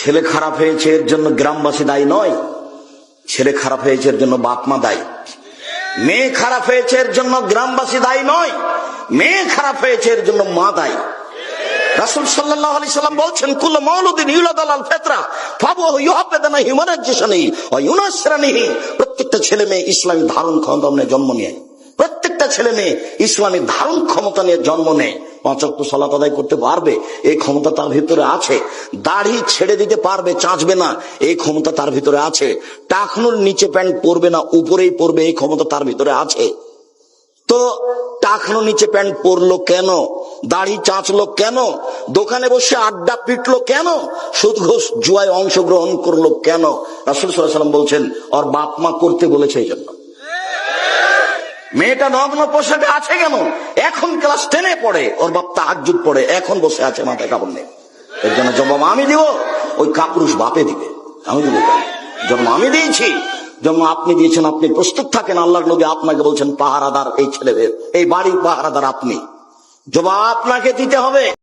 ছেলে খারাপ হয়েছে এর জন্য গ্রামবাসী দায়ী নয়, ছেলে খারাপ হয়েছে এর জন্য বাপ মা দায়ী। মেয়ে খারাপ হয়েছে এর জন্য গ্রামবাসী দায়ী নয়, মেয়ে খারাপ হয়েছে এর জন্য মা দায়ী। রাসূল সাল্লাল্লাহু আলাইহি সাল্লাম বলছেন, কুল্লু মাউলুদিন ইউলাদু আলাল ফিতরা ফাহুয়া ইউহাব্বাদু হিউম্যানাইজেশনিহি ওয়া ইউনাসরানিহি। প্রত্যেকটা ছেলে মেয়ে ইসলামী ধারণ ক্ষমতা নিয়ে জন্ম নেয়, প্রত্যেকটা ছেলে মেয়ে ইসলামী ধারণ ক্ষমতা নিয়ে জন্ম নেয়। 5 ওয়াক্ত সালাত আদায় করতে পারবে, এই ক্ষমতা তার ভিতরে আছে। দাড়ি ছেড়ে দিতে পারবে, চাঁচবে না, এই ক্ষমতা তার ভিতরে আছে। টাকনুর নিচে প্যান্ট পরবে না, উপরেই পরবে, এই ক্ষমতা তার ভিতরে আছে। তো টাকনো নিচে প্যান্ট পরলো কেন? দাড়ি চাঁচলো কেন? দোকানে বসে আড্ডা পিটলো কেন? সুদ ঘুষ জুয়ায় অংশগ্রহণ করলো কেন? রাসূল সাল্লাল্লাহু আলাইহি সাল্লাম বলছেন, ওর বাপ মা করতে বলেছে এই জন্য। মেয়েটা নগ্ন পোশাকে আছে কেন? এখন ক্লাস 10-এ পড়ে, ওর বাপ তাহাজ্জুদ পড়ে, এখন বসে আছে, মাথায় কাপড় নেই। এর জন্য জবাব আমি দিব, ওই কাপুরুষ বাপে দিবে, আমি দিব কেন? জন্ম আমি দিয়েছি, জন্ম আপনি দিয়েছেন, আপনি প্রস্তুত থাকেন। আল্লাহর নবী আপনাকে বলছেন পাহারাদার এই ছেলেদের, এই বাড়ির পাহারাদার আপনি, জবাব আপনাকে দিতে হবে।